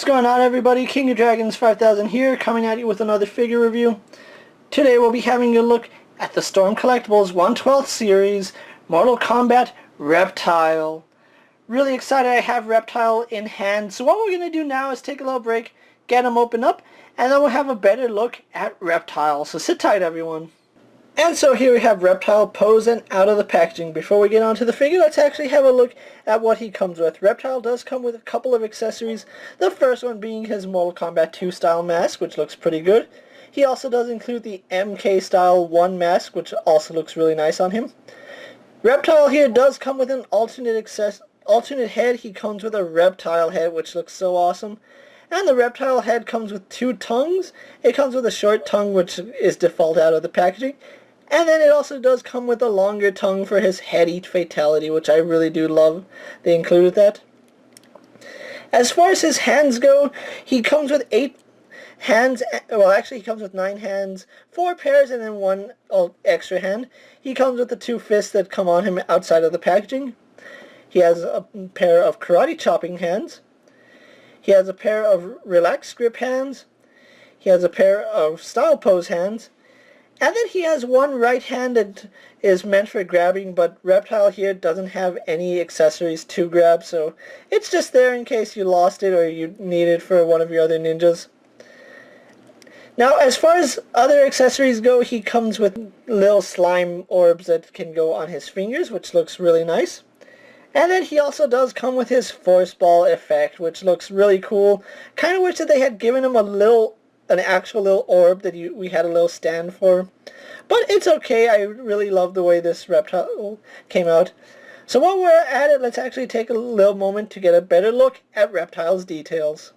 What's going on, everybody? KingofDragons 5000 here, coming at you with another figure review. Today we'll be having a look at the Storm Collectibles 1/12 series Mortal Kombat Reptile. Really excited I have Reptile in hand, so what we're going to do now is take a little break, get him opened up, and then we'll have a better look at Reptile. So sit tight, everyone. And so here we have Reptile posed and out of the packaging. Before we get onto the figure, let's actually have a look at what he comes with. Reptile does come with a couple of accessories, the first one being his Mortal Kombat 2 style mask, which looks pretty good. He also does include the MK style 1 mask, which also looks really nice on him. Reptile here does come with an alternate head. He comes with a Reptile head, which looks so awesome. And the Reptile head comes with 2 tongues. It comes with a short tongue, which is default out of the packaging. And then it also does come with a longer tongue for his head eat fatality, which I really do love. They included that. As far as his hands go, he comes with 8 hands. Well, actually he comes with 9 hands, 4 pairs, and then 1 extra hand. He comes with the 2 fists that come on him outside of the packaging. He has a pair of karate chopping hands. He has a pair of relaxed grip hands. He has a pair of style pose hands. And then he has 1 right hand that is meant for grabbing, but Reptile here doesn't have any accessories to grab, so it's just there in case you lost it or you need it for one of your other ninjas. Now, as far as other accessories go, he comes with little slime orbs that can go on his fingers, which looks really nice. And then he also does come with his force ball effect, which looks really cool. Kind of wish that they had given him an actual little orb that we had a little stand for. But it's okay. I really love the way this Reptile came out. So while we're at it, let's actually take a little moment to get a better look at Reptile's details.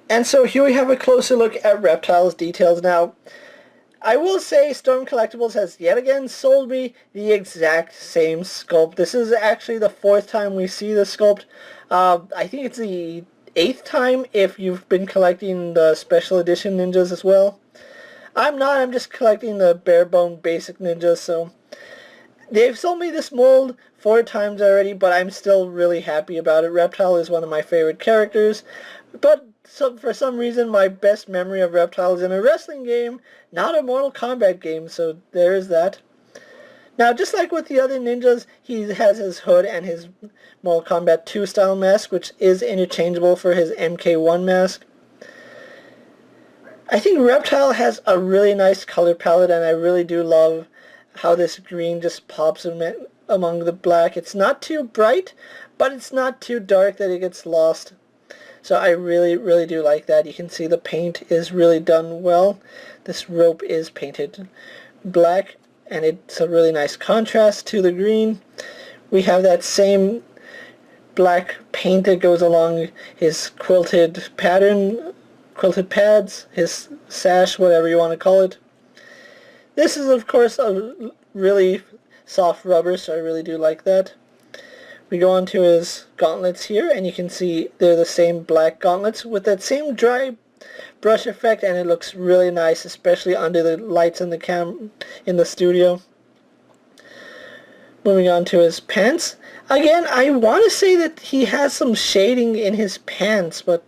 And so here we have a closer look at Reptile's details. Now, I will say Storm Collectibles has yet again sold me the exact same sculpt. This is actually the 4th time we see the sculpt. I think it's the 8th time if you've been collecting the special edition ninjas as well. I'm not, I'm just collecting the bare bone basic ninjas, so they've sold me this mold 4 times already, but I'm still really happy about it. Reptile is one of my favorite characters, but for some reason my best memory of Reptile is in a wrestling game, not a Mortal Kombat game, so there is that. Now, just like with the other ninjas, he has his hood and his Mortal Kombat 2 style mask, which is interchangeable for his MK1 mask. I think Reptile has a really nice color palette, and I really do love how this green just pops among the black. It's not too bright, but it's not too dark that it gets lost. So I really, really do like that. You can see the paint is really done well. This rope is painted black, and it's a really nice contrast to the green. We have that same black paint that goes along his quilted pads, his sash, whatever you want to call it. This is, of course, a really soft rubber, so I really do like that. We go on to his gauntlets here, and you can see they're the same black gauntlets with that same dry brush effect, and it looks really nice, especially under the lights in the studio. Moving on to his pants. Again, I want to say that he has some shading in his pants, but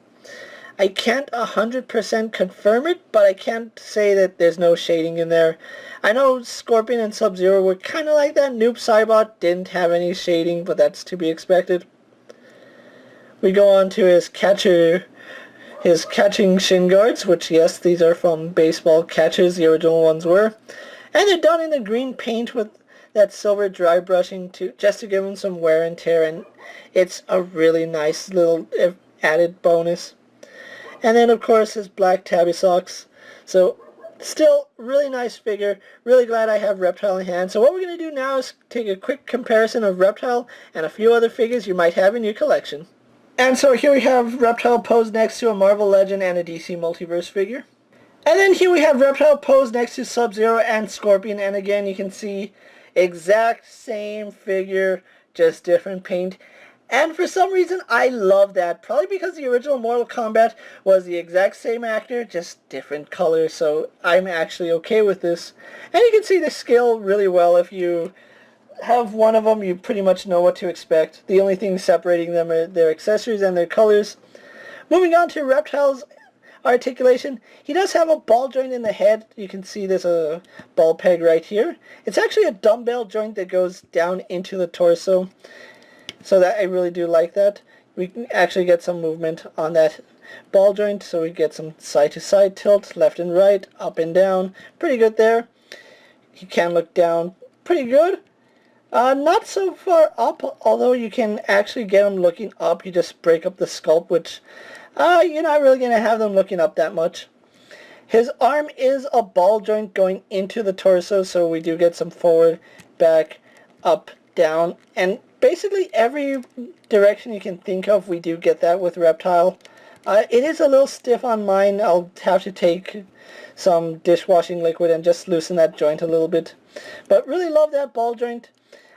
I can't 100% confirm it, but I can't say that there's no shading in there. I know Scorpion and Sub-Zero were kind of like that. Noob Saibot didn't have any shading, but that's to be expected. We go on to his catching shin guards, which, yes, these are from baseball catchers, the original ones were. And they're done in the green paint with that silver dry brushing just to give them some wear and tear, and it's a really nice little added bonus. And then, of course, his black tabby socks. So, still, really nice figure. Really glad I have Reptile in hand. So what we're going to do now is take a quick comparison of Reptile and a few other figures you might have in your collection. And so here we have Reptile posed next to a Marvel Legend and a DC Multiverse figure. And then here we have Reptile posed next to Sub-Zero and Scorpion. And again, you can see exact same figure, just different paint. And for some reason, I love that. Probably because the original Mortal Kombat was the exact same actor, just different colors. So I'm actually okay with this. And you can see the scale really well. If you have one of them, you pretty much know what to expect. The only thing separating them are their accessories and their colors. Moving on to Reptile's articulation, he does have a ball joint in the head. You can see there's a ball peg right here. It's actually a dumbbell joint that goes down into the torso, so that I really do like that. We can actually get some movement on that ball joint, so we get some side to side tilt, left and right, up and down. Pretty good there. He can look down pretty good. Not so far up, although you can actually get him looking up. You just break up the sculpt, which you're not really going to have them looking up that much. His arm is a ball joint going into the torso, so we do get some forward, back, up, down, and basically every direction you can think of, we do get that with Reptile. It is a little stiff on mine. I'll have to take some dishwashing liquid and just loosen that joint a little bit. But really love that ball joint.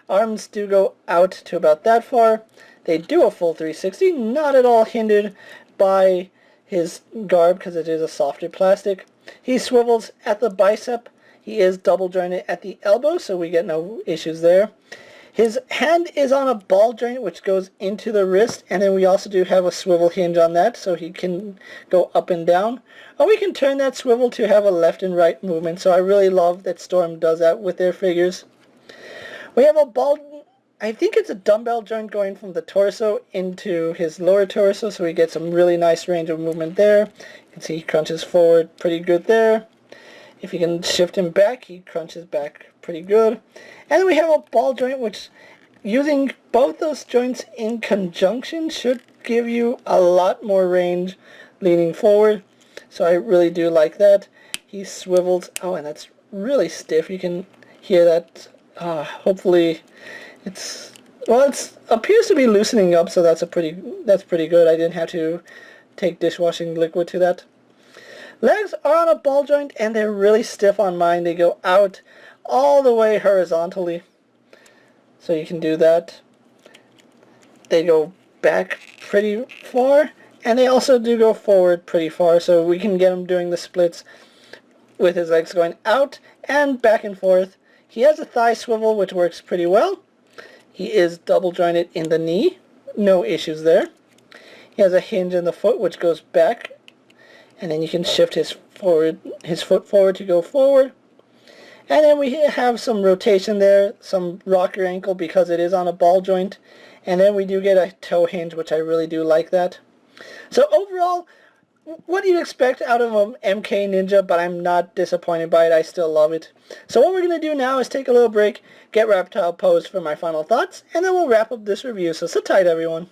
Arms do go out to about that far. They do a full 360, not at all hindered by his garb because it is a softer plastic. He swivels at the bicep. He is double jointed at the elbow, so we get no issues there. His hand is on a ball joint which goes into the wrist, and then we also do have a swivel hinge on that, so he can go up and down. Or we can turn that swivel to have a left and right movement, so I really love that Storm does that with their figures. We have a ball, I think it's a dumbbell joint going from the torso into his lower torso, so we get some really nice range of movement there. You can see he crunches forward pretty good there. If you can shift him back, he crunches back pretty good. And then we have a ball joint which, using both those joints in conjunction, should give you a lot more range leaning forward. So I really do like that. He swivels. Oh, and that's really stiff. You can hear that. Hopefully it's appears to be loosening up, so that's pretty good. I didn't have to take dishwashing liquid to that. Legs are on a ball joint and they're really stiff on mine. They go out all the way horizontally, so you can do that. They go back pretty far, and they also do go forward pretty far, so we can get him doing the splits with his legs going out and back and forth. He has a thigh swivel which works pretty well. He is double jointed in the knee, no issues there. He has a hinge in the foot which goes back, and then you can shift his foot forward to go forward. And then we have some rotation there, some rocker ankle because it is on a ball joint. And then we do get a toe hinge, which I really do like that. So overall, what do you expect out of an MK Ninja? But I'm not disappointed by it. I still love it. So what we're going to do now is take a little break, get Reptile posed for my final thoughts, and then we'll wrap up this review. So sit tight, everyone.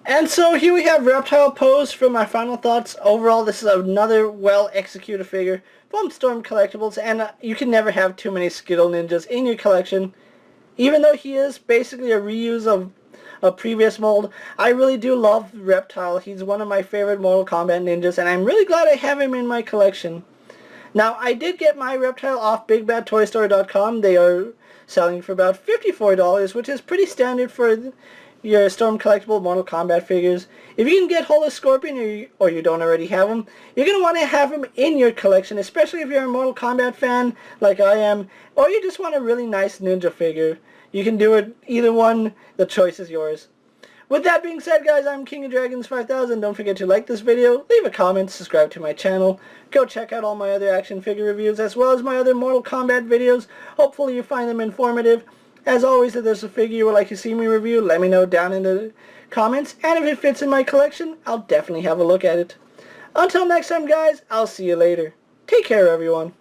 And so here we have Reptile posed for my final thoughts. Overall, this is another well-executed figure from Storm Collectibles, and you can never have too many Skittle Ninjas in your collection. Even though he is basically a reuse of a previous mold, I really do love Reptile. He's one of my favorite Mortal Kombat ninjas, and I'm really glad I have him in my collection. Now, I did get my Reptile off BigBadToyStore.com. They are selling for about $54, which is pretty standard for your Storm Collectible Mortal Kombat figures. If you can get hold of Scorpion or you don't already have him, you're going to want to have him in your collection, especially if you're a Mortal Kombat fan like I am, or you just want a really nice ninja figure. You can do it either one. The choice is yours. With that being said, guys, I'm KingofDragons 5000. Don't forget to like this video, leave a comment, subscribe to my channel. Go check out all my other action figure reviews as well as my other Mortal Kombat videos. Hopefully you find them informative. As always, if there's a figure you would like to see me review, let me know down in the comments. And if it fits in my collection, I'll definitely have a look at it. Until next time, guys, I'll see you later. Take care, everyone.